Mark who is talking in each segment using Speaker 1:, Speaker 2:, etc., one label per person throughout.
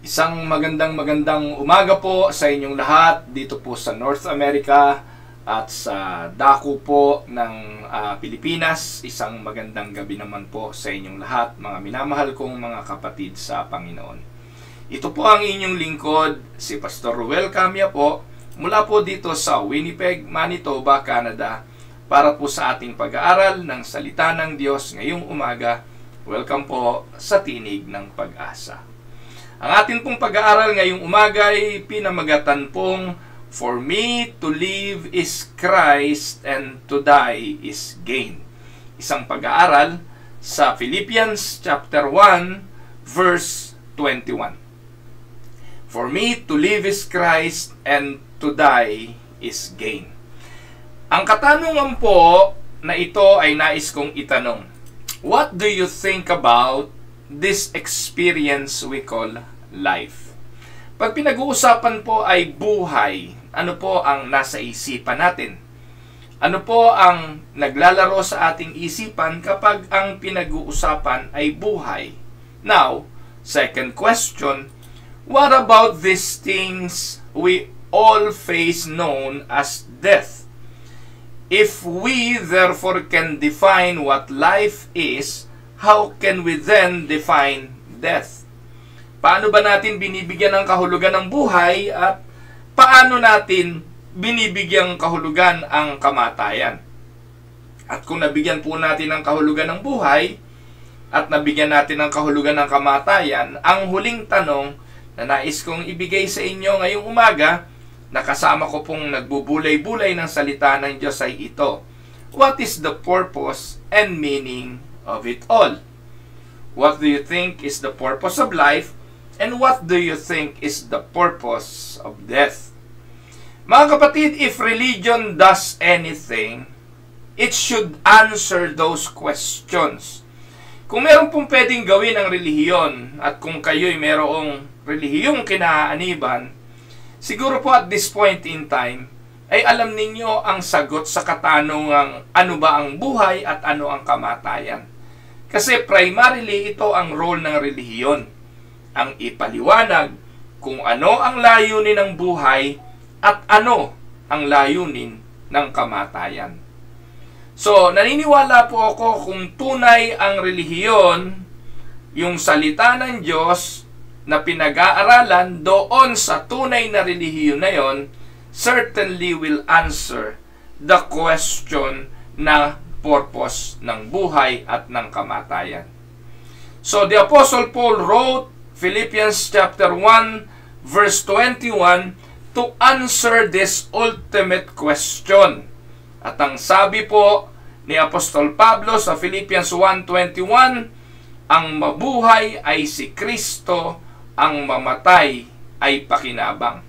Speaker 1: Isang magandang umaga po sa inyong lahat dito po sa North America at sa dako po ng Pilipinas. Isang magandang gabi naman po sa inyong lahat, mga minamahal kong mga kapatid sa Panginoon. Ito po ang inyong lingkod, si Pastor Ruel Camia po, mula po dito sa Winnipeg, Manitoba, Canada, para po sa ating pag-aaral ng Salita ng Diyos ngayong umaga. Welcome po sa Tinig ng Pag-asa. Ang ating pong pag-aaral ngayong umaga ay pinamagatan pong For me to live is Christ and to die is gain. Isang pag-aaral sa Philippians chapter 1 verse 21. For me to live is Christ and to die is gain. Ang katanungan po na ito ay nais kong itanong. What do you think about this experience we call life? Pag pinag-uusapan po ay buhay, ano po ang nasa isipan natin? Ano po ang naglalaro sa ating isipan kapag ang pinag-uusapan ay buhay? Now, second question, what about these things we all face known as death? If we therefore can define what life is, how can we then define death? Paano ba natin binibigyan ng kahulugan ng buhay at paano natin binibigyan kahulugan ang kamatayan? At kung nabigyan po natin ng kahulugan ng buhay at nabigyan natin ng kahulugan ng kamatayan, ang huling tanong na nais kong ibigay sa inyo ngayong umaga, na kasama ko pong nagbubulay-bulay ng salita ng Diyos ay ito. What is the purpose and meaning of it all? What do you think is the purpose of life? And what do you think is the purpose of death? Mga kapatid, if religion does anything, it should answer those questions. Kung meron pong pwedeng gawin ang relihiyon at kung kayo'y merong relihiyong kinaaniban, siguro po at this point in time, ay alam ninyo ang sagot sa katanungang ano ba ang buhay at ano ang kamatayan. Kasi primarily ito ang role ng relihiyon. Ang ipaliwanag kung ano ang layunin ng buhay at ano ang layunin ng kamatayan. So, naniniwala po ako kung tunay ang relihiyon, yung salita ng Diyos na pinag-aaralan doon sa tunay na relihiyon na yon, certainly will answer the question na purpose ng buhay at ng kamatayan. So, the Apostle Paul wrote Philippians chapter 1 verse 21 to answer this ultimate question. At ang sabi po ni Apostol Pablo sa Philippians 1:21, ang mabuhay ay si Kristo, ang mamatay ay pakinabang.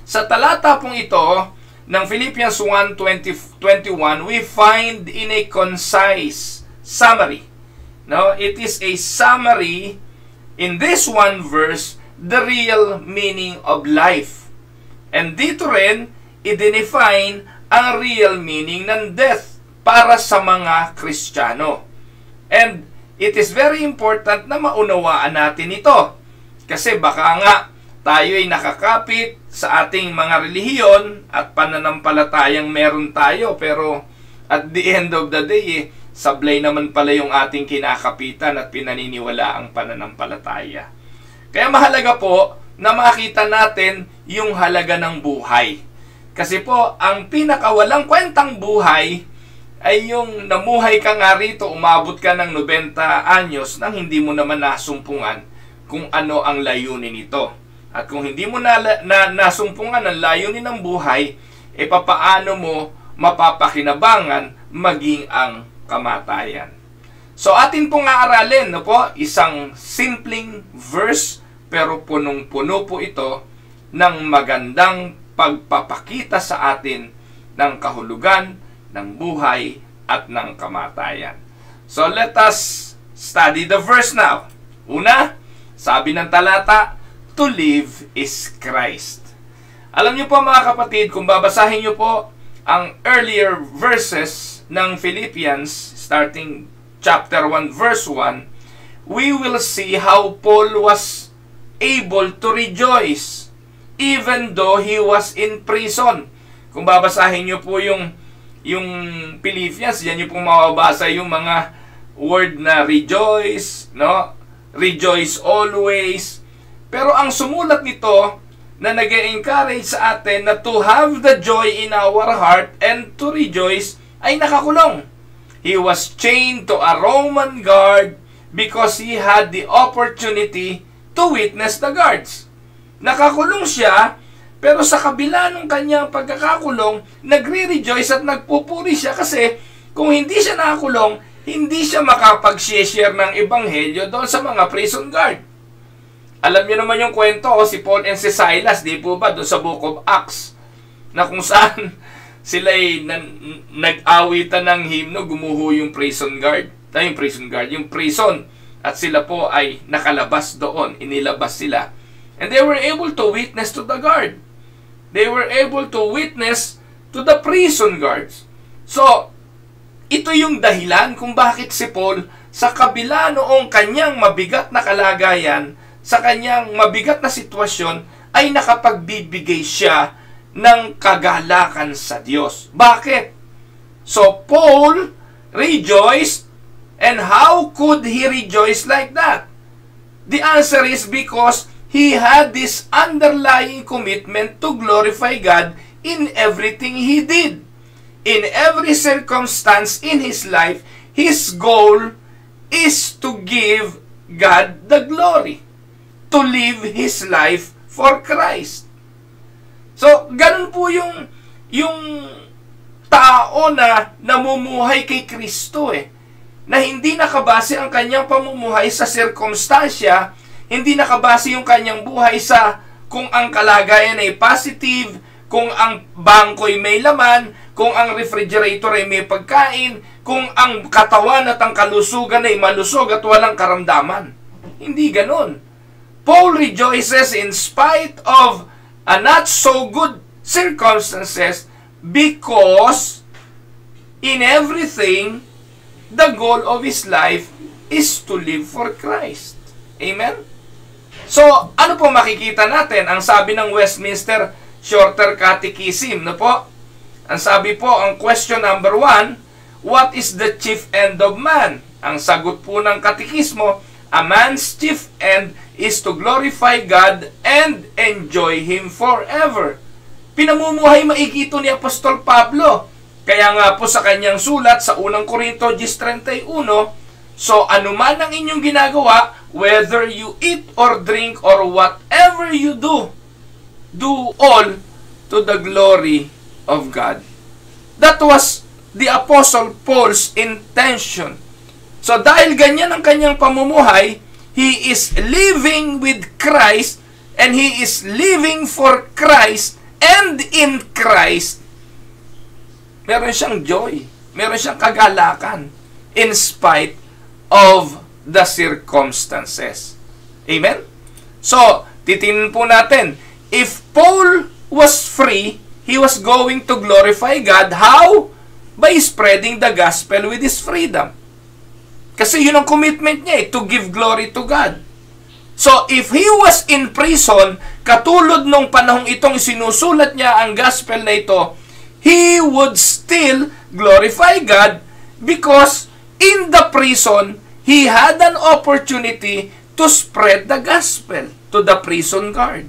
Speaker 1: Sa talata pong ito ng Philippians 1:21, we find in a concise summary. No, it is a summary in this one verse, the real meaning of life. And dito rin, i-define ang real meaning ng death para sa mga Kristiyano. And it is very important na maunawaan natin ito. Kasi baka nga tayo ay nakakapit sa ating mga relihiyon at pananampalatayang meron tayo, pero at the end of the day, sablay naman pala yung ating kinakapitan at pinaniniwala ang pananampalataya. Kaya mahalaga po na makita natin yung halaga ng buhay. Kasi po, ang pinakawalang kwentang buhay ay yung namuhay ka nga rito, umabot ka ng 90 anyos nang hindi mo naman nasumpungan kung ano ang layunin nito. At kung hindi mo nasumpungan ang layunin ng buhay, e papaano mo mapapakinabangan maging ang kamatayan. So atin pong aaralin, no po, isang simpleng verse pero punong-puno po ito ng magandang pagpapakita sa atin ng kahulugan ng buhay at ng kamatayan. So let us study the verse now. Una, sabi ng talata, to live is Christ. Alam niyo po mga kapatid, kung babasahin niyo po ang earlier verses ng Philippians, starting chapter 1 verse 1, we will see how Paul was able to rejoice even though he was in prison. Kung babasahin nyo po yung Philippians, yan yung pong mababasa yung mga word na rejoice, no? Rejoice always. Pero ang sumulat nito na nag-encourage sa atin na to have the joy in our heart and to rejoice ay nakakulong. He was chained to a Roman guard because he had the opportunity to witness the guards. Nakakulong siya, pero sa kabila ng kanyang pagkakakulong, nagre-rejoice at nagpupuri siya kasi kung hindi siya nakakulong, hindi siya makapag-share ng ebanghelyo doon sa mga prison guard. Alam niyo naman yung kwento, si Paul and si Silas, di po ba, doon sa Book of Acts, na kung saan sila'y nag-awitan ng himno, gumuho yung prison guard, yung prison, at sila po ay nakalabas doon, inilabas sila. And they were able to witness to the guard. They were able to witness to the prison guards. So, ito yung dahilan kung bakit si Paul, sa kabila noong kanyang mabigat na kalagayan, sa kanyang mabigat na sitwasyon, ay nakapagbibigay siya ng kagalakan sa Diyos. Bakit? So, Paul rejoiced, and how could he rejoice like that? The answer is because he had this underlying commitment to glorify God in everything he did. In every circumstance in his life, his goal is to give God the glory, to live his life for Christ. So, ganun po yung tao na namumuhay kay Kristo na hindi nakabase ang kanyang pamumuhay sa sirkumstansya, hindi nakabase yung kanyang buhay sa kung ang kalagayan ay positive, kung ang bangko'y may laman, kung ang refrigerator ay may pagkain, kung ang katawan at ang kalusugan ay malusog at walang karamdaman. Hindi ganon. Paul rejoices in spite of a not so good circumstances because in everything, the goal of his life is to live for Christ. Amen? So, ano po makikita natin? Ang sabi ng Westminster Shorter Catechism, no po? Ang sabi po, ang question number 1, what is the chief end of man? Ang sagot po ng katekismo, a man's chief end is to glorify God and enjoy Him forever. Pinamumuhay maigi ito ni Apostol Pablo. Kaya nga po sa kanyang sulat sa unang Korinto 10:31, so anuman ang inyong ginagawa, whether you eat or drink or whatever you do, do all to the glory of God. That was the Apostle Paul's intention. So dahil ganyan ang kanyang pamumuhay, he is living with Christ and he is living for Christ, and in Christ meron siyang joy, meron siyang kagalakan in spite of the circumstances. Amen? So, titingnan po natin, if Paul was free, he was going to glorify God. How? By spreading the gospel with his freedom. Kasi yun ang commitment niya, to give glory to God. So, if he was in prison, katulad nung panahong itong sinusulat niya ang gospel na ito, he would still glorify God because in the prison, he had an opportunity to spread the gospel to the prison guard.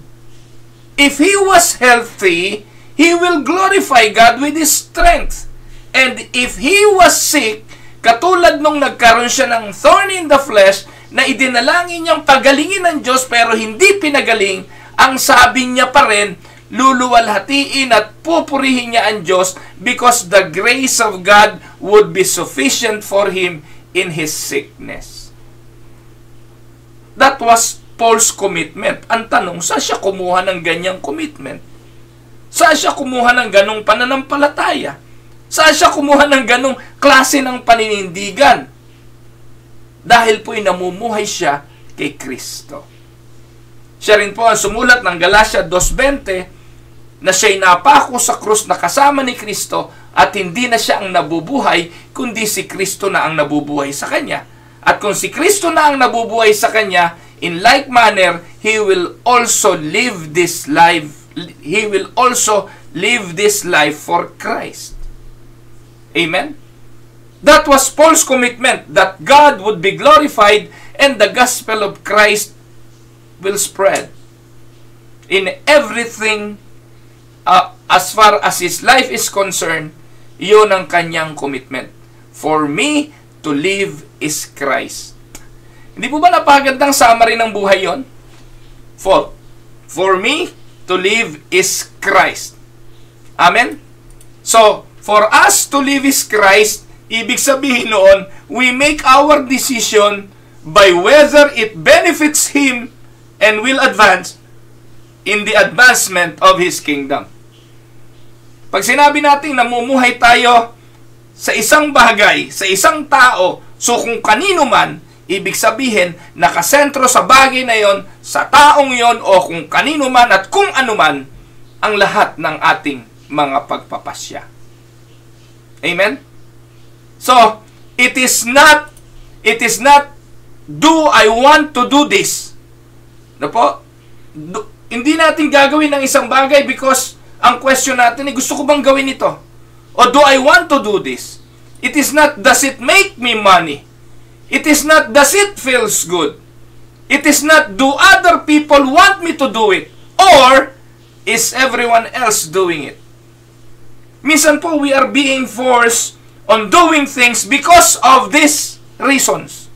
Speaker 1: If he was healthy, he will glorify God with his strength. And if he was sick, katulad nung nagkaroon siya ng thorn in the flesh, na idinalangin niyang pagalingin ng Diyos pero hindi pinagaling, ang sabi niya pa rin, luluwalhatiin at pupurihin niya ang Diyos because the grace of God would be sufficient for him in his sickness. That was Paul's commitment. Ang tanong, saan siya kumuha ng ganyang commitment? Saan siya kumuha ng ganong pananampalataya? Saan siya kumuha ng ganong klase ng paninindigan? Dahil po'y namumuhay siya kay Kristo. Siya rin po ang sumulat ng Galatia 2:20 na siya'y napako sa krus na kasama ni Kristo at hindi na siya ang nabubuhay, kundi si Kristo na ang nabubuhay sa kanya. At kung si Kristo na ang nabubuhay sa kanya, in like manner, he will also live this life. He will also live this life for Christ. Amen? That was Paul's commitment, that God would be glorified and the gospel of Christ will spread in everything. As far as his life is concerned, yun ang kanyang commitment. For me to live is Christ. Hindi po ba napagandang summary ng buhay yon? For me to live is Christ. Amen? So, for us to live is Christ, ibig sabihin noon, we make our decision by whether it benefits Him and will advance in the advancement of His kingdom. Pag sinabi natin namumuhay tayo sa isang bagay, sa isang tao, so kung kanino man, ibig sabihin, nakasentro sa bagay na yon, sa taong yon, o kung kanino man at kung ano man, ang lahat ng ating mga pagpapasya. Amen? So, it is not, do I want to do this? Ano po? Hindi natin gagawin ng isang bagay because ang question natin ay, gusto ko bang gawin ito? O do I want to do this? It is not, does it make me money? It is not, does it feels good? It is not, do other people want me to do it? Or, is everyone else doing it? Minsan po, we are being forced on doing things because of these reasons.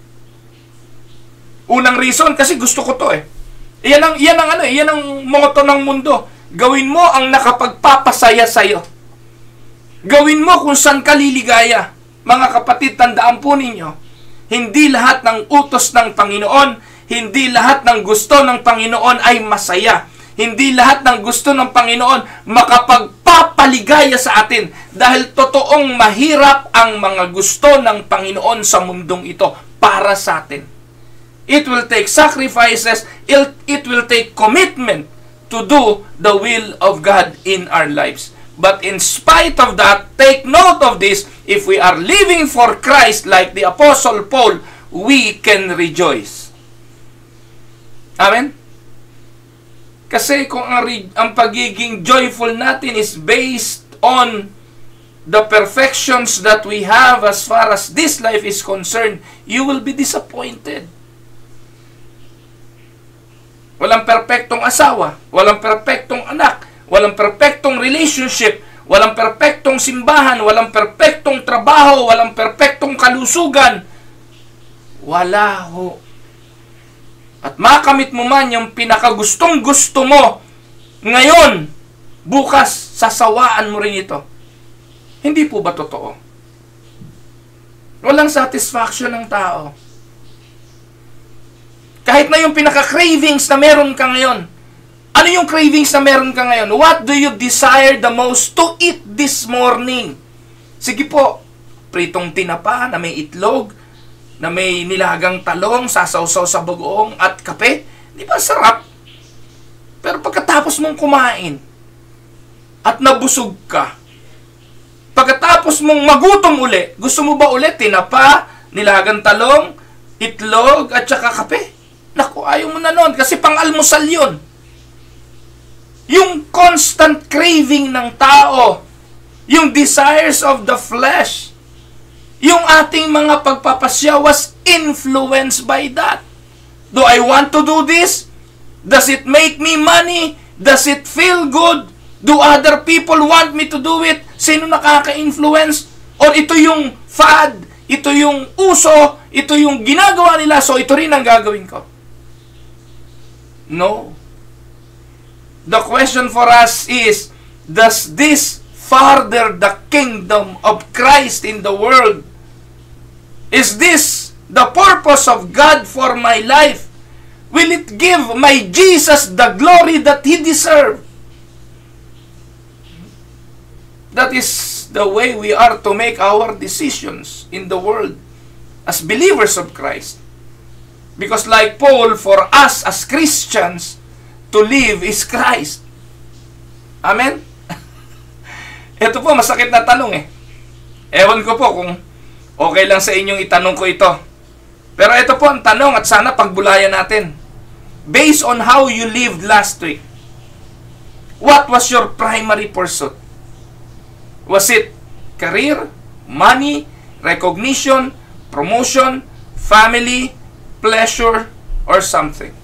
Speaker 1: Unang reason, kasi gusto ko to eh. Yan ang motto ng mundo. Gawin mo ang nakapagpapasaya sa'yo. Gawin mo kung saan ka liligaya. Mga kapatid, tandaan po ninyo, hindi lahat ng utos ng Panginoon, hindi lahat ng gusto ng Panginoon ay masaya. Hindi lahat ng gusto ng Panginoon makapagpapaligaya sa atin. Dahil totoong mahirap ang mga gusto ng Panginoon sa mundong ito para sa atin. It will take sacrifices, it will take commitment to do the will of God in our lives. But in spite of that, take note of this, if we are living for Christ like the Apostle Paul, we can rejoice. Amen? Kasi kung ang pagiging joyful natin is based on the perfections that we have as far as this life is concerned, you will be disappointed. Walang perpektong asawa, walang perpektong anak, walang perpektong relationship, walang perpektong simbahan, walang perpektong trabaho, walang perpektong kalusugan. Wala ho. At makamit mo man yung pinakagustong gusto mo, ngayon, bukas, sasawaan mo rin ito. Hindi po ba totoo? Walang satisfaction ng tao. Kahit na yung pinaka-cravings na meron ka ngayon. Ano yung cravings na meron ka ngayon? What do you desire the most to eat this morning? Sige po, pritong tinapa na may itlog, na may nilagang talong, sasawsaw sa bagoong at kape. Di ba sarap? Pero pagkatapos mong kumain at nabusog ka, pagkatapos mong magutom uli, gusto mo ba ulit tinapa, nilagang talong, itlog at saka kape? Naku, ayaw mo na nun kasi pang-almusal yun. Yung constant craving ng tao, yung desires of the flesh, yung ating mga pagpapasya was influenced by that. Do I want to do this? Does it make me money? Does it feel good? Do other people want me to do it? Sino nakaka-influence? Or ito yung fad, ito yung uso, ito yung ginagawa nila, so ito rin ang gagawin ko. No. The question for us is, does this further the kingdom of Christ in the world? Is this the purpose of God for my life? Will it give my Jesus the glory that He deserves? That is the way we are to make our decisions in the world as believers of Christ. Because like Paul, for us as Christians, to live is Christ. Amen? Ito po, masakit na tanong eh. Ewan ko po kung okay lang sa inyong itanong ko ito. Pero ito po ang tanong at sana pagbulayan natin. based on how you lived last week. What was your primary pursuit? Was it career, money, recognition, promotion, family, pleasure, or something?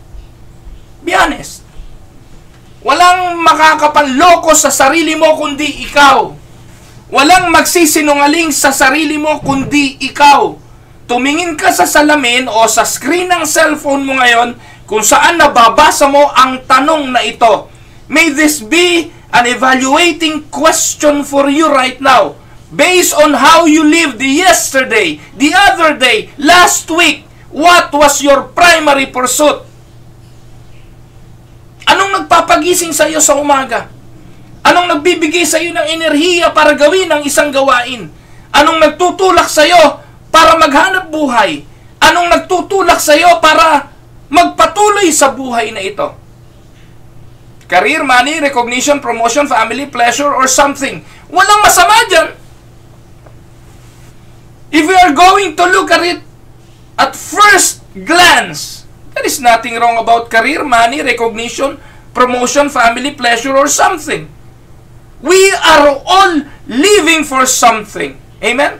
Speaker 1: Be honest. Walang makakapanloko sa sarili mo kundi ikaw. Walang magsisinungaling sa sarili mo kundi ikaw. Tumingin ka sa salamin o sa screen ng cellphone mo ngayon kung saan nababasa mo ang tanong na ito. May this be an evaluating question for you right now. Based on how you lived yesterday, the other day, last week, what was your primary pursuit? Anong nagpapagising sa iyo sa umaga? Anong nagbibigay sa iyo ng enerhiya para gawin ang isang gawain? Anong nagtutulak sa iyo para maghanap buhay? Anong nagtutulak sa iyo para magpatuloy sa buhay na ito? Career, money, recognition, promotion, family, pleasure, or something. Walang masama dyan. If we are going to look at it at first glance, there is nothing wrong about career, money, recognition, promotion, family, pleasure, or something. We are all living for something. Amen?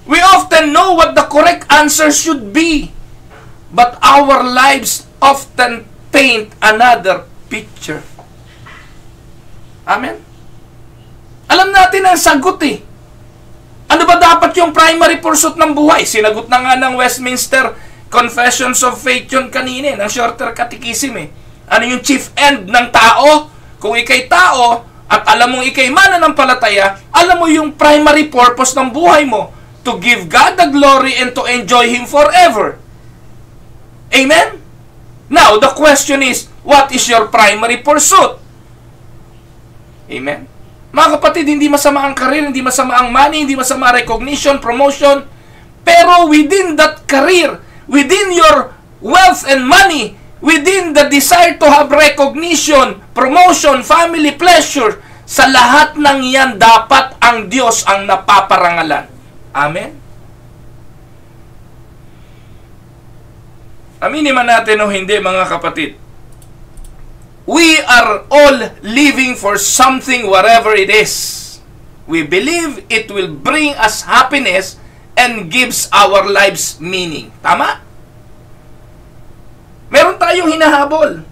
Speaker 1: We often know what the correct answer should be, but our lives often paint another picture. Amen? Alam natin ang sagot eh. Ano ba dapat yung primary pursuit ng buhay? Sinagot na nga ng Westminster Confessions of Faith yun kanina, ng Shorter Catechism eh. Ano yung chief end ng tao? Kung ikay tao, at alam mong ikay mananampalataya, alam mo yung primary purpose ng buhay mo, to give God the glory and to enjoy Him forever. Amen? Now, the question is, what is your primary pursuit? Amen? Mga kapatid, hindi masama ang career, hindi masama ang money, hindi masama recognition, promotion, pero within that career, within your wealth and money, within the desire to have recognition, promotion, family, pleasure, sa lahat ng yan, dapat ang Diyos ang napaparangalan. Amen? Aminin man natin o hindi, mga kapatid, we are all living for something, whatever it is. We believe it will bring us happiness and gives our lives meaning. Tama? Meron tayong hinahabol.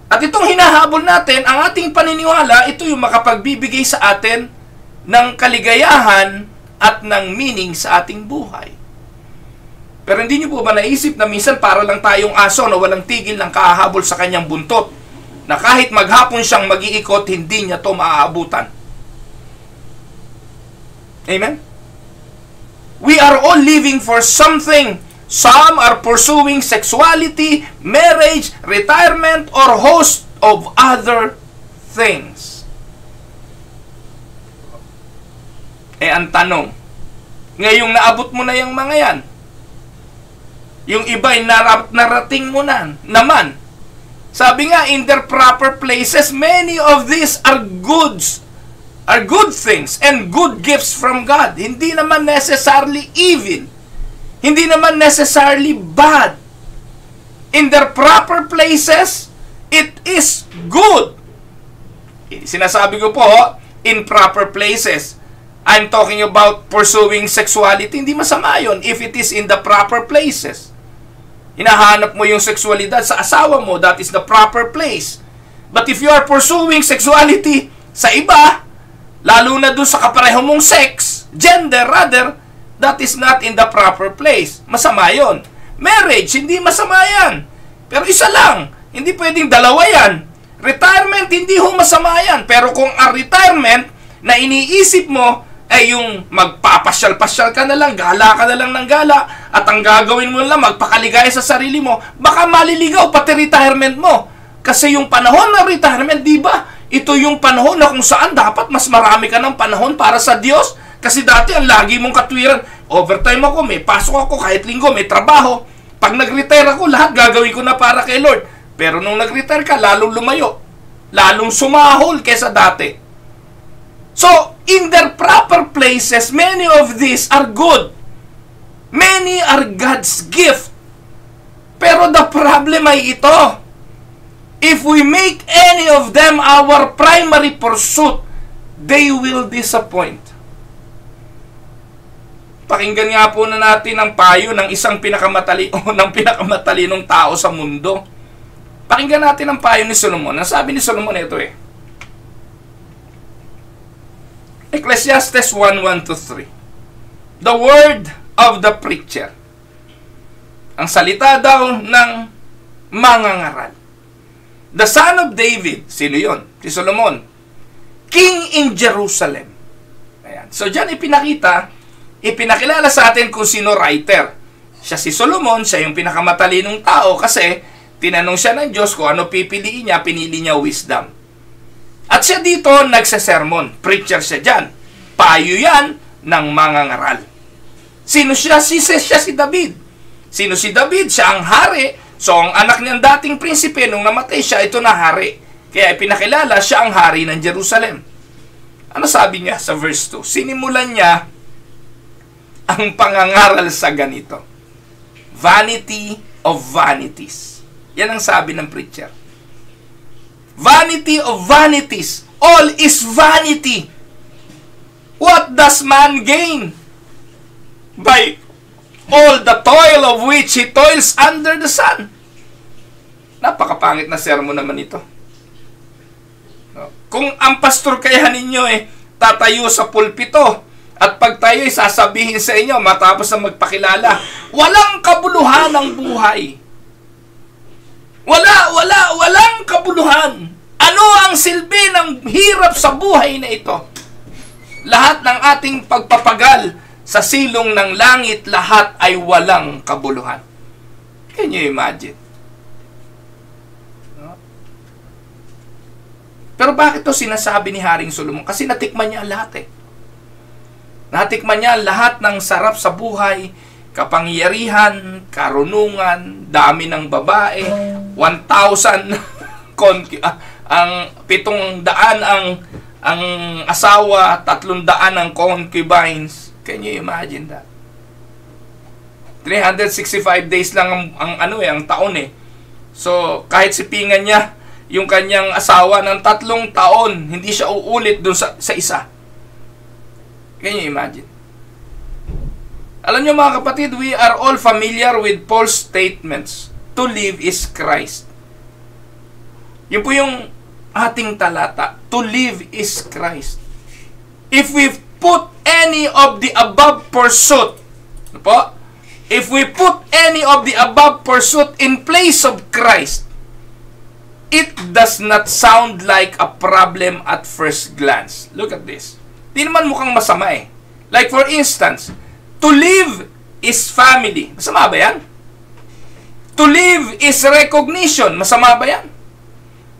Speaker 1: At itong hinahabol natin, ang ating paniniwala, ito yung makapagbibigay sa atin ng kaligayahan at ng meaning sa ating buhay. Pero hindi nyo po ba naisip na minsan para lang tayong aso na walang tigil ng kahahabol sa kanyang buntot, na kahit maghapon siyang mag-iikot, hindi niya to maaabutan? Amen? We are all living for something. Some are pursuing sexuality, marriage, retirement, or host of other things. Ang tanong, ngayong naabot mo na yung mga yan, yung iba'y narating mo na naman. Sabi nga, in their proper places, many of these are goods, are good things, and good gifts from God. Hindi naman necessarily evil. Hindi naman necessarily bad. In their proper places, it is good. Sinasabi ko po, in proper places. I'm talking about pursuing sexuality. Hindi masama yun if it is in the proper places. Hinahanap mo yung sexualidad sa asawa mo, that is the proper place. But if you are pursuing sexuality sa iba, lalo na dun sa kapareho mong sex, gender rather, that is not in the proper place. Masama yon. Marriage, hindi masama yan. Pero isa lang, hindi pwedeng dalawa yan. Retirement, hindi ho masama yan. Pero kung ang retirement na iniisip mo ay yung magpapasyal-pasyal ka na lang, gala ka na lang ng gala, at ang gagawin mo lang, magpakaligaya sa sarili mo, baka maliligaw pati retirement mo. Kasi yung panahon ng retirement, di ba? Ito yung panahon na kung saan dapat mas marami ka ng panahon para sa Diyos. Kasi dati ang lagi mong katwiran, overtime ako, may pasok ako, kahit linggo, may trabaho. Pag nag-retire ako, lahat gagawin ko na para kay Lord. Pero nung nag-retire ka, lalong lumayo. Lalong sumahol kesa dati. So, in their proper places, many of these are good. Many are God's gift. Pero the problem ay ito. If we make any of them our primary pursuit, they will disappoint. Pakinggan nga po na natin ang payo ng isang pinakamatalino tao sa mundo. Pakinggan natin ang payo ni Solomon. Ang sabi ni Solomon ito Ecclesiastes 1:1-3. The word of the preacher. Ang salita daw ng mangangaral. The son of David. Sino yon? Si Solomon. King in Jerusalem. Ayan. So dyan ipinakilala sa atin kung sino writer. Siya si Solomon, siya yung pinakamatalinong tao kasi tinanong siya ng Diyos kung ano pipiliin niya, pinili niya wisdom. At siya dito nagsasermon. Preacher siya dyan. Payo yan ng mangangaral. Sino siya? Siya si David. Sino si David? Siya ang hari. So, ang anak niyang dating prinsipe, nung namatay siya, ito na hari. Kaya ipinakilala siya ang hari ng Jerusalem. Ano sabi niya sa verse 2? Sinimulan niya ang pangangaral sa ganito. Vanity of vanities. Yan ang sabi ng preacher. Vanity of vanities. All is vanity. What does man gain by all the toil of which he toils under the sun? Napakapangit na sermon naman ito. Kung ang pastor kaya ninyo tatayo sa pulpito at pag tayo'y sasabihin sa inyo matapos na magpakilala, walang kabuluhan ang buhay. Walang kabuluhan. Ano ang silbi ng hirap sa buhay na ito? Lahat ng ating pagpapagal sa silong ng langit, lahat ay walang kabuluhan. Can you imagine? Pero bakit to sinasabi ni Haring Solomon? Kasi natikman niya lahat Natikman niya lahat ng sarap sa buhay, kapangyarihan, karunungan, dami ng babae, 1,000 ang 700 ang asawa, 300 ang concubines. Can you imagine that? 365 days lang ang taon So, kahit sipingan niya yung kanyang asawa ng 3 taon, hindi siya uulit dun sa isa. Can you imagine? Alam niyo mga kapatid, we are all familiar with Paul's statements. To live is Christ. Yun po yung ating talata. To live is Christ. If we put any of the above pursuit, if we put any of the above pursuit in place of Christ, it does not sound like a problem at first glance. Look at this. Di naman mukhang masama Like for instance, to live is family. Masama ba yan? To live is recognition. Masama ba yan?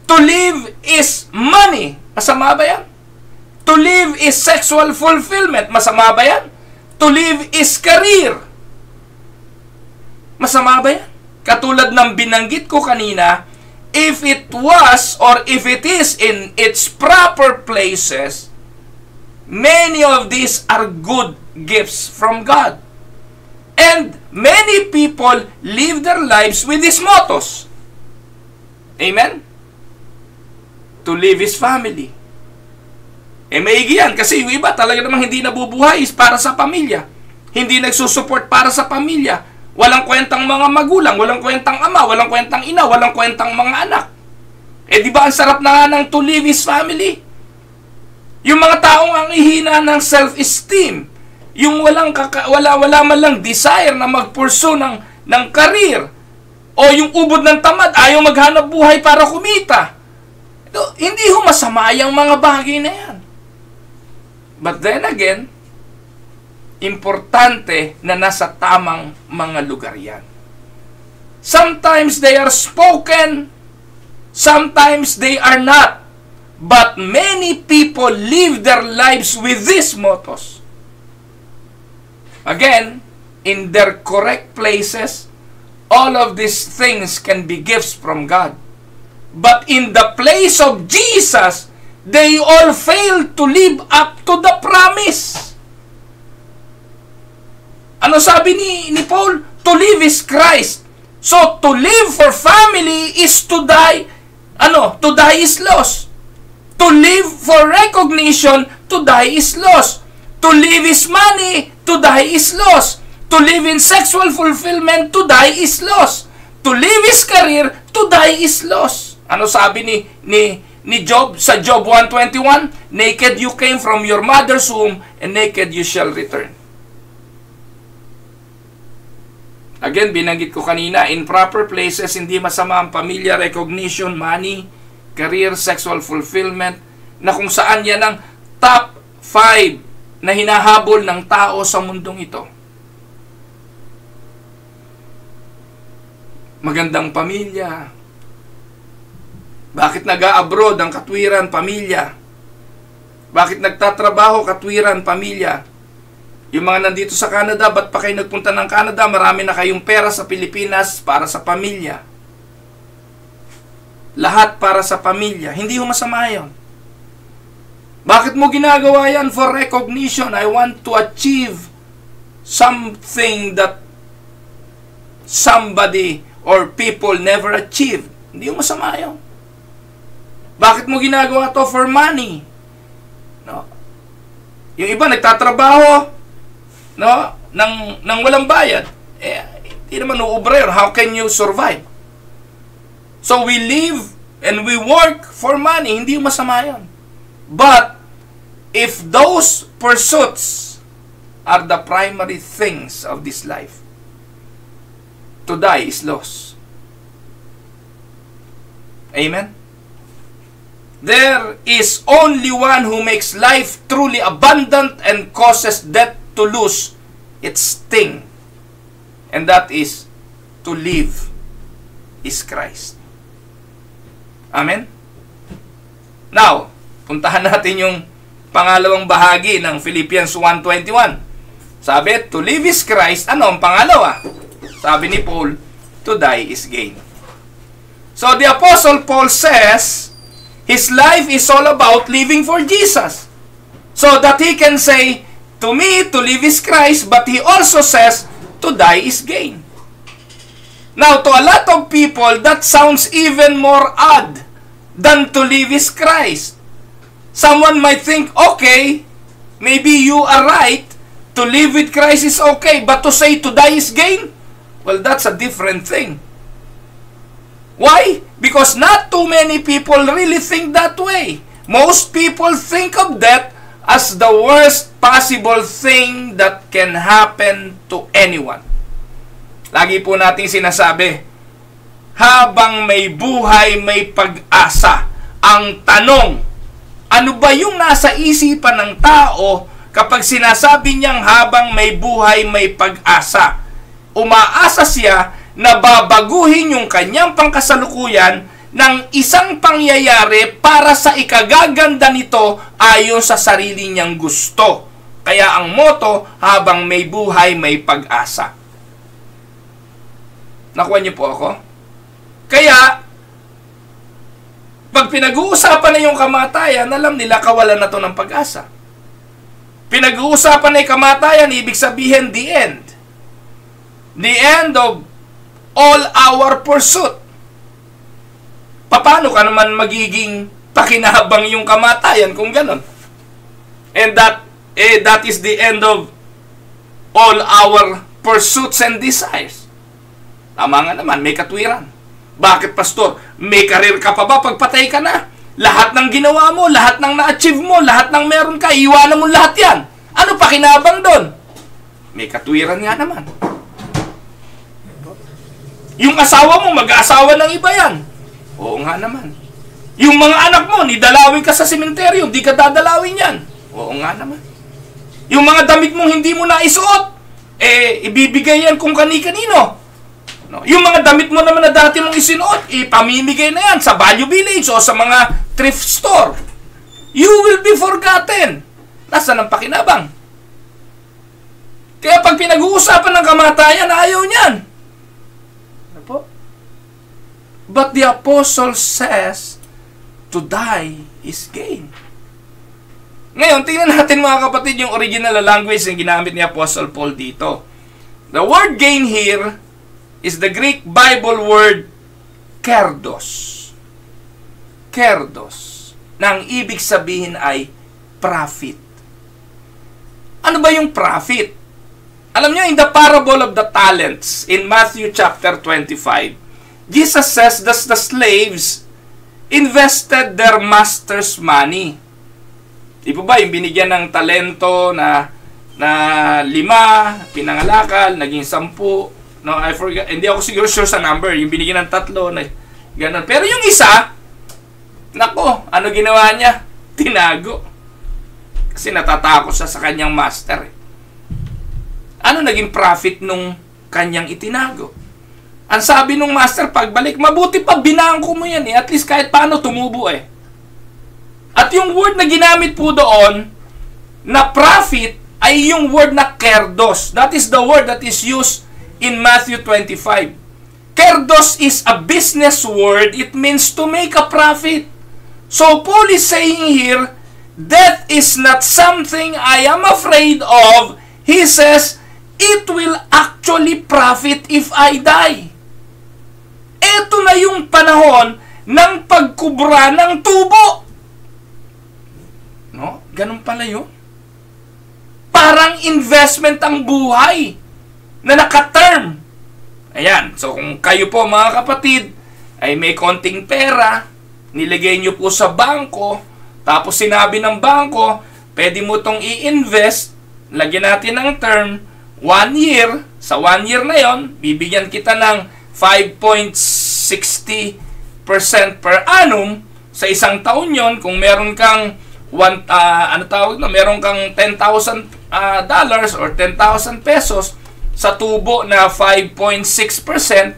Speaker 1: To live is money. Masama ba yan? To live is sexual fulfillment. Masama ba yan? To live is career. Masama ba yan? Katulad ng binanggit ko kanina, if it was or if it is in its proper places, many of these are good gifts from God. And many people live their lives with these mottos. Amen? To live is family. Maigi yan kasi yung iba talaga namang hindi nabubuhay para sa pamilya. Hindi nagsusupport para sa pamilya. Walang kwentang mga magulang, walang kwentang ama, walang kwentang ina, walang kwentang mga anak. Di ba ang sarap na nga ng to live is family? Yung mga taong ang ihina ng self-esteem, yung wala man lang desire na mag-pursue ng career, o yung ubod ng tamad, ayaw maghanap buhay para kumita. Hindi masama yung mga bagay na yan. But then again, importante na nasa tamang mga lugar yan. Sometimes they are spoken, sometimes they are not. But many people live their lives with these mottos. Again, in their correct places, all of these things can be gifts from God. But in the place of Jesus, they all fail to live up to the promise. Ano sabi ni Paul? To live is Christ. So, to live for family is to die. To die is loss. To live for recognition, to die is loss. To live is money, to die is loss. To live in sexual fulfillment, to die is loss. To live is career, to die is loss. Ano sabi ni Job sa Job 1:21? Naked you came from your mother's womb, and naked you shall return. Again, binanggit ko kanina, in proper places, hindi masama ang pamilya, recognition, money, career, sexual fulfillment, na kung saan yan ang top 5 na hinahabol ng tao sa mundong ito. Magandang pamilya. Bakit nag-a-abroad ang katwiran, pamilya? Bakit nagtatrabaho, katwiran, pamilya? Yung mga nandito sa Canada, ba't pa kayo nagpunta ng Canada? Marami na kayong pera sa Pilipinas para sa pamilya. Lahat para sa pamilya. Hindi ho masama yun. Bakit mo ginagawa yan? For recognition. I want to achieve something that somebody or people never achieved. Hindi ho masama yun. Bakit mo ginagawa to? For money. No? Yung iba nagtatrabaho, no, nang walang bayad, hindi naman uubra yun. How can you survive? So we live and we work for money. Hindi masama yun. But if those pursuits are the primary things of this life, to die is loss. Amen? There is only one who makes life truly abundant and causes death to lose its sting. And that is, to live is Christ. Amen? Now, puntahan natin yung pangalawang bahagi ng Philippians 1:21. Sabi, to live is Christ. Ano ang pangalawa? Sabi ni Paul, to die is gain. So the Apostle Paul says, his life is all about living for Jesus. So that he can say, to me, to live is Christ, but he also says, to die is gain. Now, to a lot of people, that sounds even more odd than to live is Christ. Someone might think, okay, maybe you are right, to live with Christ is okay, but to say to die is gain, well, that's a different thing. Why? Because not too many people really think that way. Most people think of death as the worst possible thing that can happen to anyone. Lagi po nating sinasabi, habang may buhay, may pag-asa. Ang tanong, ano ba yung nasa isipan ng tao kapag sinasabi niyang habang may buhay, may pag-asa? Umaasa siya na babaguhin yung kanyang pangkasalukuyan ng isang pangyayari para sa ikagaganda nito ayon sa sarili niyang gusto. Kaya ang motto, habang may buhay, may pag-asa. Nakuha niyo po ako? Kaya, pag pinag-uusapan na yung kamatayan, alam nila kawalan na to ng pag-asa. Pinag-uusapan na yung kamatayan, ibig sabihin the end. The end of all our pursuit. Paano ka naman magiging pakinabang yung kamatayan kung ganon? And that is the end of all our pursuits and desires. Tama nga naman, may katwiran. Bakit, pastor? May karir ka pa ba pagpatay ka na? Lahat ng ginawa mo, lahat ng na-achieve mo, lahat ng meron ka, iwanan mo lahat yan. Ano pakinabang doon? May katwiran nga naman. Yung asawa mo, mag-aasawa ng iba yan. Oo nga naman. Yung mga anak mo, nidalawin ka sa sementeryo, di ka dadalawin yan. Oo nga naman. Yung mga damit mong hindi mo naisuot, ibibigay yan kung kani-kanino. No? Yung mga damit mo naman na dati mong isinuot, ipamimigay na yan sa Value Village o sa mga thrift store. You will be forgotten. Nasaan ang pakinabang? Kaya pag pinag-uusapan ng kamatayan, ayaw niyan. Ano po? But the apostle says, to die is gain. Ngayon, tingnan natin mga kapatid yung original language na ginamit ni Apostle Paul dito. The word gain here is the Greek Bible word kerdos. Kerdos. Na ang ibig sabihin ay profit. Ano ba yung profit? Alam niyo, in the parable of the talents, in Matthew chapter 25, Jesus says that the slaves invested their master's money. Di po ba, yung binigyan ng talento na 5, pinangalakal, naging 10, no, I forgot, hindi ako siguro sure sa number, yung binigyan ng 3, na, ganun. Pero yung isa, nako, ano ginawa niya? Tinago. Kasi natatakot siya sa kanyang master. Ano naging profit nung kanyang itinago? Ang sabi nung master, pagbalik, mabuti pa binangko mo yan eh. At least kahit paano tumubo eh. At yung word na ginamit po doon, na profit, ay yung word na kerdos. That is the word that is used in Matthew 25. Kerdos is a business word. It means to make a profit. So Paul is saying here, death is not something I am afraid of. He says, it will actually profit if I die. Ito na yung panahon ng pagkubra ng tubo. No? Ganun pala yun. Parang investment ang buhay na naka-term. Ayan. So kung kayo po mga kapatid ay may konting pera, nilagay nyo po sa bangko, tapos sinabi ng bangko, pwede mo itong i-invest, lagyan natin ng term, 1 year, sa 1 year na yon, bibigyan kita ng 5.60% per annum, sa isang taon yon, kung meron kang meron kang $10,000 or 10,000 pesos sa tubo na 5.6%,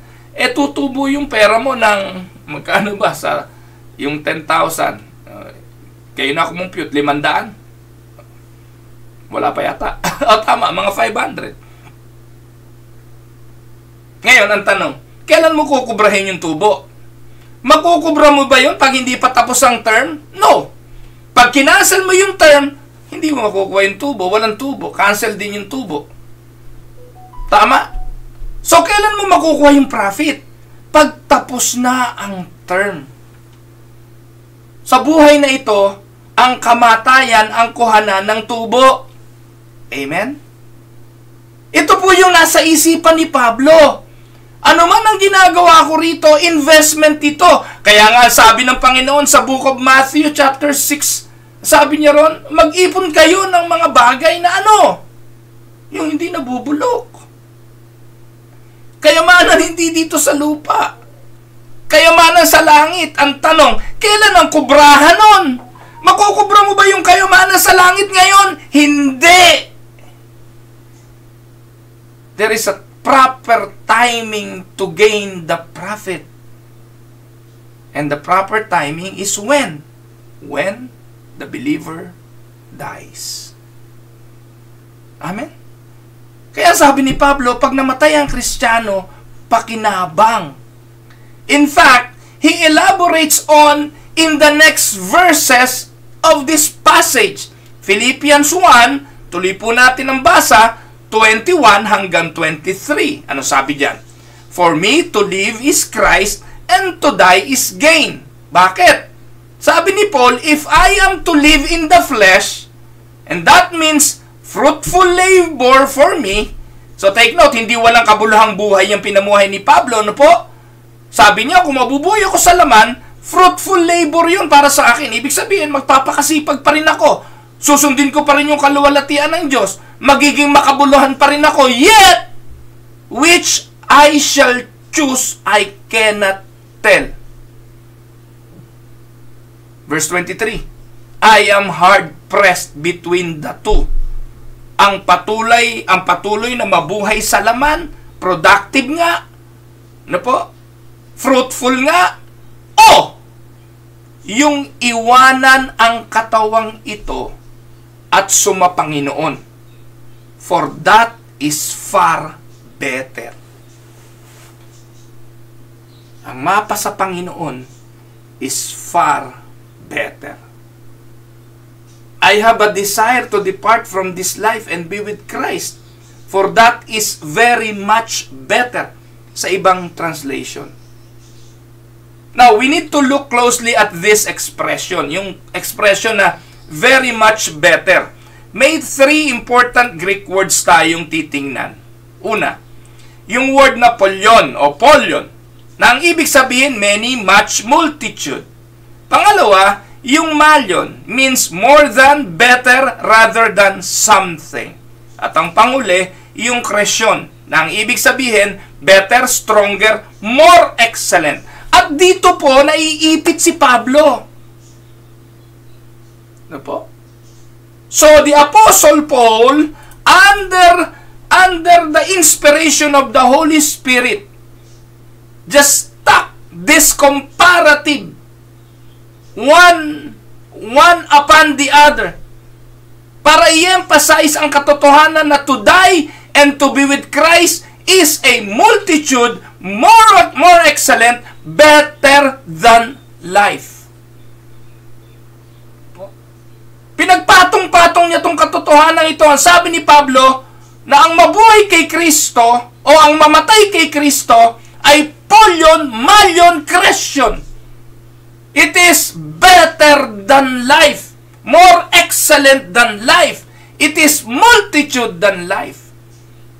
Speaker 1: tutubo yung pera mo ng magkano ba sa yung 10,000. Kayo na kumumpute, 500. Wala pa yata. O tama, mga 500. Ngayon, ang tanong, kailan mo kukubrahin yung tubo? Makukubra mo ba yun pag hindi pa tapos ang term? No. Pag kinancel mo yung term, hindi mo makukuha yung tubo. Walang tubo. Cancel din yung tubo. Tama? So, kailan mo makukuha yung profit? Pag tapos na ang term. Sa buhay na ito, ang kamatayan ang kuhanan ng tubo. Amen? Ito po yung nasa isipan ni Pablo. Ano man ang ginagawa ko rito, investment ito. Kaya nga sabi ng Panginoon sa Book of Matthew chapter 6, sabi niya ron, mag-ipon kayo ng mga bagay na yung hindi nabubulok. Kayamanan hindi dito sa lupa. Kayamanan sa langit. Ang tanong, kailan ang kubrahan nun? Makukubra mo ba yung kayamanan sa langit ngayon? Hindi! There is a proper timing to gain the profit. And the proper timing is when? When the believer dies. Amen? Kaya sabi ni Pablo, pag namatay ang Kristiyano, pakinabang. In fact, he elaborates on in the next verses of this passage. Philippians 1, tuloy po natin ang basa, 21 hanggang 23. Ano sabi diyan? For me to live is Christ and to die is gain. Bakit? Sabi ni Paul, if I am to live in the flesh, and that means fruitful labor for me. So take note, hindi walang kabuluhang buhay yung pinamuhay ni Pablo, ano po? Sabi niya, kung mabubuhay ako sa laman, fruitful labor yun para sa akin. Ibig sabihin, magpapakasipag pa rin ako. Susundin ko pa rin yung kaluwalhatian ng Diyos. Magiging makabuluhan pa rin ako. Yet, which I shall choose, I cannot tell. Verse 23, I am hard-pressed between the two. Ang patuloy na mabuhay sa laman, productive nga, ano po? Fruitful nga, o yung iwanan ang katawang ito at sumapanginoon. For that is far better. Ang mapa sa Panginoon is far better. I have a desire to depart from this life and be with Christ, for that is very much better. sa ibang translation. Now, we need to look closely at this expression. Yung expression na very much better. May 3 important Greek words tayong titingnan. Una, yung word na polyon o polyon, na ang ibig sabihin many, much, multitude. Pangalawa, yung malyon means more than, better, rather than something. At ang panguli, yung kresyon, na ang ibig sabihin better, stronger, more excellent. At dito po, naiipit si Pablo. Ano po? So, the Apostle Paul, under the inspiration of the Holy Spirit, just stuck this comparative one upon the other para i-emphasize ang katotohanan na to die and to be with Christ is a multitude more excellent, better than life. Pinagpatong-patong niya itong katotohanan ito. Ang sabi ni Pablo na ang mabuhay kay Kristo o ang mamatay kay Kristo ay polyon, malyon, kresyon. It is better than life, more excellent than life. It is multitude than life.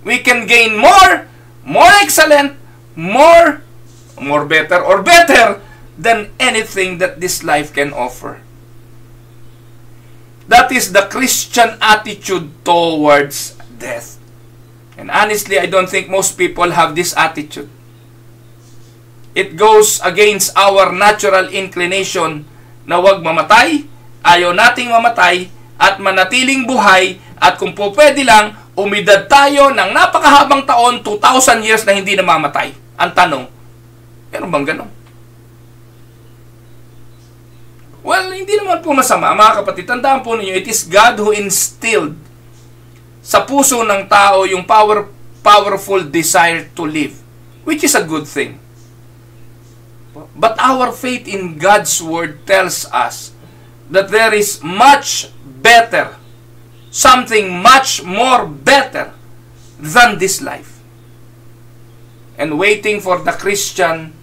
Speaker 1: We can gain more excellent, more better, or better than anything that this life can offer. That is the Christian attitude towards death. And honestly, I don't think most people have this attitude. It goes against our natural inclination na huwag mamatay, ayaw nating mamatay, at manatiling buhay, at kung po pwede lang, umidad tayo ng napakahabang taon, 2,000 years na hindi namamatay. Ang tanong, meron bang ganun? Well, hindi naman po masama, mga kapatid. Tandaan po ninyo, it is God who instilled sa puso ng tao yung powerful desire to live, which is a good thing. But our faith in God's Word tells us that there is much better, something much more better than this life. And waiting for the Christian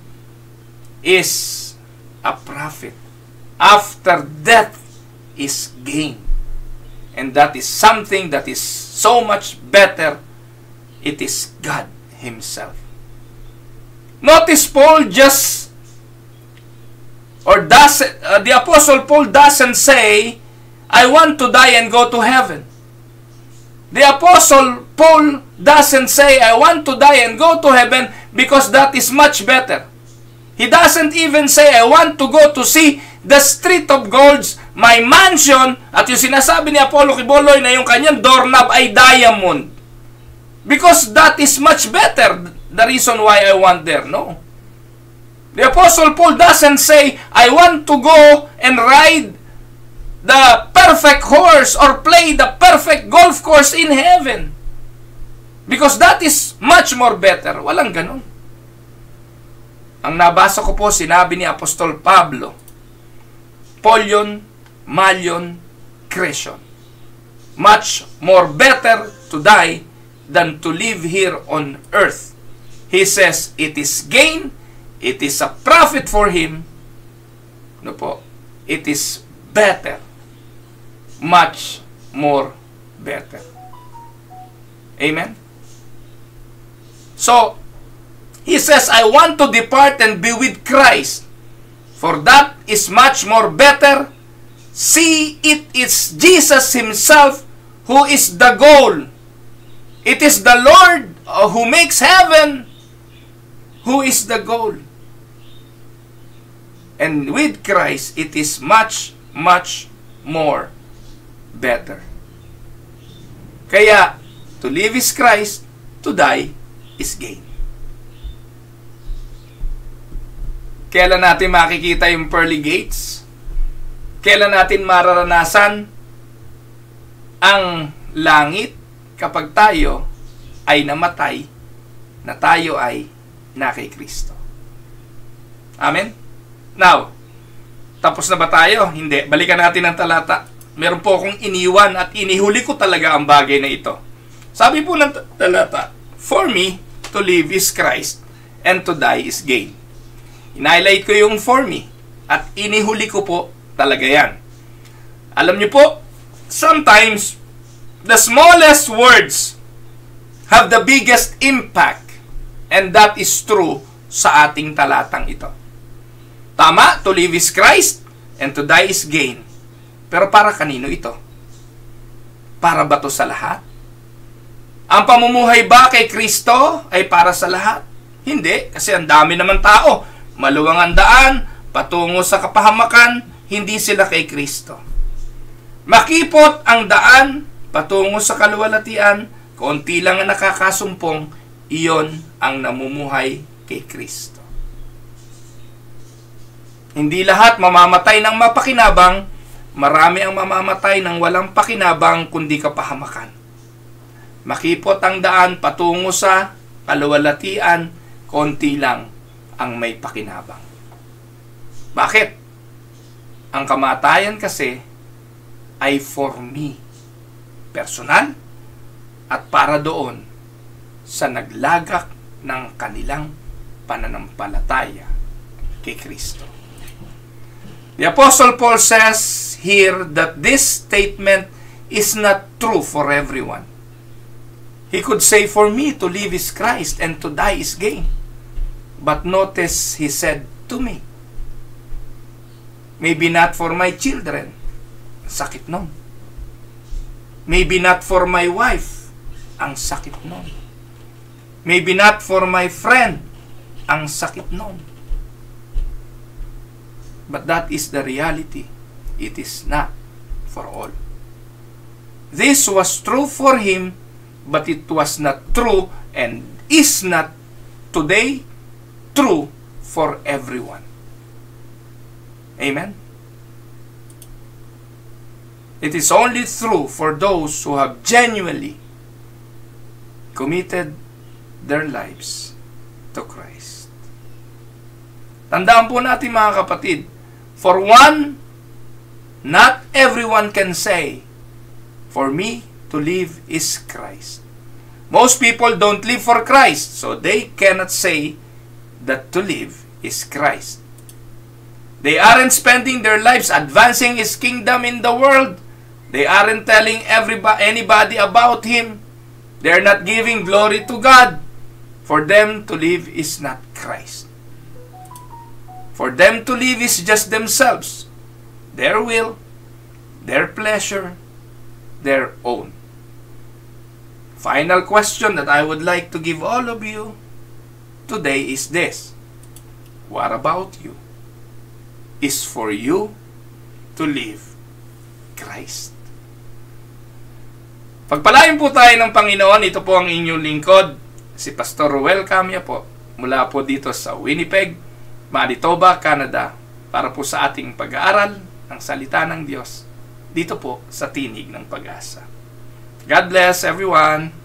Speaker 1: is a profit. After death is gain. And that is something that is so much better. It is God Himself. Notice Paul the Apostle Paul doesn't say, I want to die and go to heaven. The Apostle Paul doesn't say, I want to die and go to heaven because that is much better. He doesn't even say, I want to go to see the street of golds, my mansion, at yung sinasabi ni Apollo Kiboloy na yung kanyang doorknob ay diamond. Because that is much better, the reason why I want there. No. The Apostle Paul doesn't say, I want to go and ride the perfect horse or play the perfect golf course in heaven. Because that is much more better. Walang ganun. Ang nabasa ko po, sinabi ni Apostol Pablo, polyon, malyon, kresyon. Much more better to die than to live here on earth. He says, it is gain, it is a profit for him. No po? It is better. Much more better. Amen? So, he says, I want to depart and be with Christ. For that is much more better. See, it is Jesus Himself who is the goal. It is the Lord who makes heaven who is the goal. And with Christ, it is much, much more better. Kaya, to live is Christ, to die is gain. Kailan natin makikita yung pearly gates? Kailan natin mararanasan ang langit kapag tayo ay namatay na tayo ay na kay Kristo? Amen? Now, tapos na ba tayo? Hindi. Balikan natin ang talata. Meron po akong iniwan at inihuli ko talaga ang bagay na ito. Sabi po ng talata, for me, to live is Christ, and to die is gain. In-highlight ko yung for me at inihuli ko po talaga yan. Alam niyo po, sometimes the smallest words have the biggest impact, and that is true sa ating talatang ito. Tama, to live is Christ and to die is gain. Pero para kanino ito? Para ba to sa lahat? Ang pamumuhay ba kay Kristo ay para sa lahat? Hindi, kasi ang dami naman tao. Maluwang ang daan, patungo sa kapahamakan, hindi sila kay Kristo. Makipot ang daan, patungo sa kaluwalhatian, konti lang ang nakakasumpong, iyon ang namumuhay kay Kristo. Hindi lahat mamamatay ng mapakinabang, marami ang mamamatay ng walang pakinabang kundi kapahamakan. Makipot ang daan patungo sa kaluwalhatian, konti lang ang may pakinabang. Bakit? Ang kamatayan kasi ay for me, personal, at para doon sa naglagak ng kanilang pananampalataya kay Kristo. The Apostle Paul says here that this statement is not true for everyone. He could say, for me to live is Christ and to die is gain. But notice he said to me, maybe not for my children, sakit nun. Maybe not for my wife, ang sakit nun. Maybe not for my friend, ang sakit nun. But that is the reality. It is not for all. This was true for him, but it was not true and is not today true for everyone. Amen? It is only true for those who have genuinely committed their lives to Christ. Tandaan po natin mga kapatid, for one, not everyone can say, for me to live is Christ. Most people don't live for Christ, so they cannot say that to live is Christ. They aren't spending their lives advancing His kingdom in the world. They aren't telling anybody about Him. They're not giving glory to God. For them to live is not Christ. For them to live is just themselves, their will, their pleasure, their own. Final question that I would like to give all of you today is this. What about you? Is for you to live Christ. Pagpalain po tayo ng Panginoon. Ito po ang inyong lingkod, si Pastor Ruel Camia po, mula po dito sa Winnipeg, Manitoba, Canada, para po sa ating pag-aaral ng salita ng Diyos dito po sa Tinig ng Pag-asa. God bless everyone!